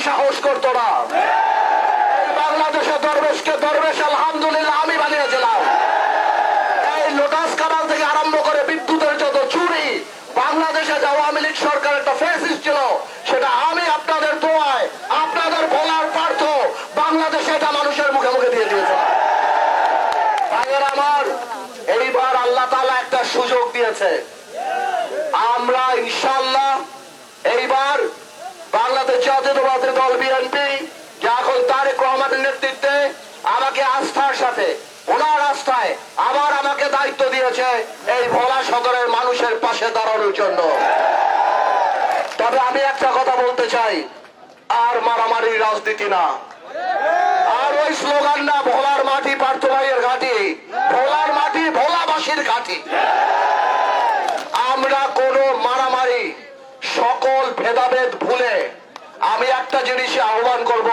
সাহস করতো না। এই বাংলাদেশে দরবেশকে দরবেশ আলহামদুলিল্লাহ আমি বানিয়েছিলাম। এই লোটাস কানাল থেকে আরম্ভ করে বিদ্যুতের যত চুরি বাংলাদেশে যে আওয়ামী লীগ সরকার একটা ফেসিস ছিল, সেটা আমি আপনাদের দোয়ায় আপনাদের বলার পার্থ বাংলাদেশে এটা মানুষের মুখে মুখে দিয়ে দিয়েছিলাম। ভাইয়ের আমার, এইবার আল্লাহ তাআলা একটা সুযোগ দিয়েছে। আমরা ইনশাআল্লাহ এইবার বাংলাদেশ জাতীয়তাবাদী দল বিএনপি, যে এখন তারেক রহমানের নেতৃত্বে আমাকে আস্থার সাথে ওনার আস্থায় আবার আমাকে দায়িত্ব দিয়েছে এই ভোলা সদরের মানুষের পাশে দাঁড়ানোর জন্য। তবে আমি একটা কথা বলতে চাই, আর মারামারির রাজনীতি না, আর ওই স্লোগান না, ভোলার মাটি পার্থ ভাইয়ের ঘাঁটি, ভোলার মাটি ভোলাবাসীর ঘাঁটি। আমরা কোনো মারামারি, সকল ভেদাভেদ ভুলে আমি একটা জিনিসে আহ্বান করব,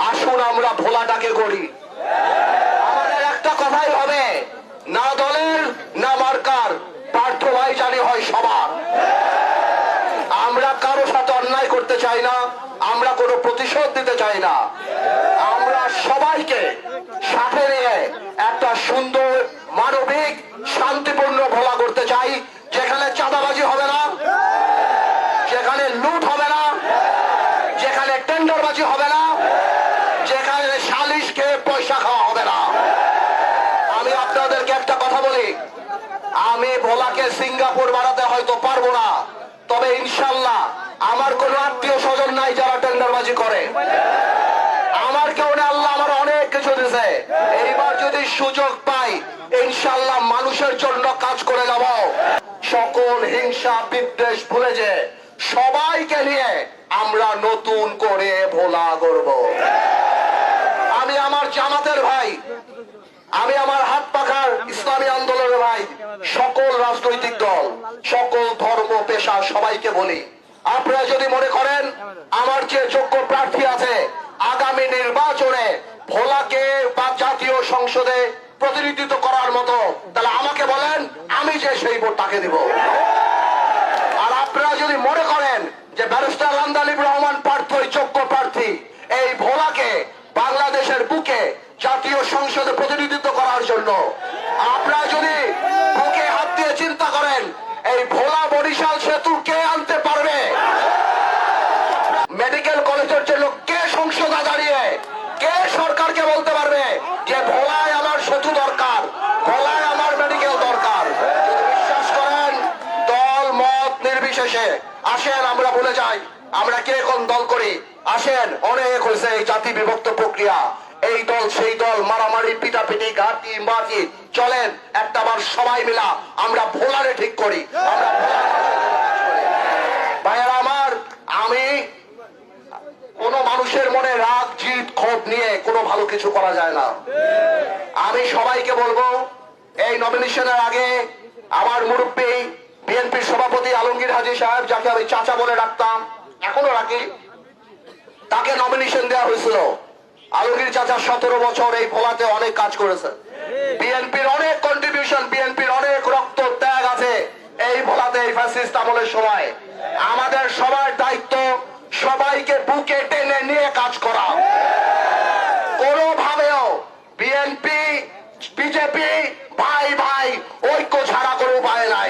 আসুন আমরা ভোলাটাকে করি। আমাদের একটা কথাই হবে, না দলের না মার্কার, পার্থ ভাই জানি হয় সবার। আমরা কারো সাথে অন্যায় করতে চাই না, আমরা কোনো প্রতিশোধ দিতে চাই না। আমরা সবাইকে সাথে নিয়ে একটা সুন্দর মানবিক শান্তিপূর্ণ ভোলা করতে চাই, যেখানে চাঁদাবাজি হবে না, যেখানে লুট হবে না, যেখানে টেন্ডারবাজি হবে না, যেখানে সালিশ খেয়ে পয়সা খাওয়া হবে না। আমি আপনাদেরকে একটা কথা বলি, আমি ভোলাকে সিঙ্গাপুর বানাতে হয়তো পারবো না, তবে ইনশাল্লাহ আমার কোন আত্মীয় স্বজন নাই যারা টেন্ডারবাজি করে। আমার কেউ নেই, আল্লাহ আমার অনেক কিছু দিয়েছে। এইবার যদি সুযোগ পাই ইনশাল্লাহ মানুষের জন্য কাজ করে যাব। সকল হিংসা বিদ্বেষ ভুলে যে সবাইকে নিয়ে আমরা নতুন করে ভোলা করব। আমি আমার জামাতের ভাই, আমি আমার হাত পাখার ইসলামী আন্দোলনের ভাই, সকল রাজনৈতিক দল, সকল ধর্ম পেশা সবাইকে বলি, আপনারা যদি মনে করেন আমার যে যোগ্য প্রার্থী আছে আগামী নির্বাচনে ভোলাকে বা জাতীয় সংসদে প্রতিনিধিত্ব করার মতো, তাহলে আমাকে বলেন, আমি যে সেই ভোট তাকে দিব। আর আপনারা যদি মনে করেন যে ব্যারিস্টার আন্দালিব রহমান পার্থই যোগ্য প্রার্থী এই ভোলাকে বাংলাদেশের বুকে জাতীয় সংসদে প্রতিনিধিত্ব করার জন্য, আপনারা যদি বুকে হাত দিয়ে চিন্তা করেন এই ভোলা বরিশাল সেতু কে আনতে পারবে, মেডিকেল কলেজের জন্য কে সংসদে দাঁড়িয়ে কে সরকারকে বলতে পারবে যে ভোলায় আমার সেতু দরকার, ভোলায় আমার মেডিকেল দরকার। বিশ্বাস করেন, দল মত নির্বিশেষে আসেন আমরা বলে যাই আমরা কে কোন দল করি। আসেন, অনেক হয়েছে এই জাতি বিভক্ত প্রক্রিয়া, এই দল সেই দল, মারামারি পিটাপিটি ঘাটি মাটি, চলেন একটা বার সবাই মিলা আমরা ভোলারে ঠিক করি। আমরা ভাইয়েরা আমার, আমি কোন মানুষের মনে রাগ জিদ ক্ষোভ নিয়ে কোনো ভালো কিছু করা যায় না। আমি সবাইকে বলবো, এই নমিনেশনের আগে আমার মুরব্বী বিএনপির সভাপতি আলমগীর হাজী সাহেব, যাকে আমি চাচা বলে ডাকতাম, এখনো রাখি, তাকে নমিনেশন দেওয়া হয়েছিল। আলমগীর চাচা 17 বছর এই ভোলাতে অনেক কাজ করেছে। বিএনপির অনেক কন্ট্রিবিউশন, বিএনপির অনেক রক্ত ত্যাগ আছে এই ভোলাতে এই ফ্যাসিস্ট আমলের সময়। আমাদের সবার দায়িত্ব সবাইকে বুকে টেনে নিয়ে কাজ করা। কোনোভাবেও বিএনপি বিজেপি ভাই ভাই ঐক্য ছাড়া কোনো উপায় নাই।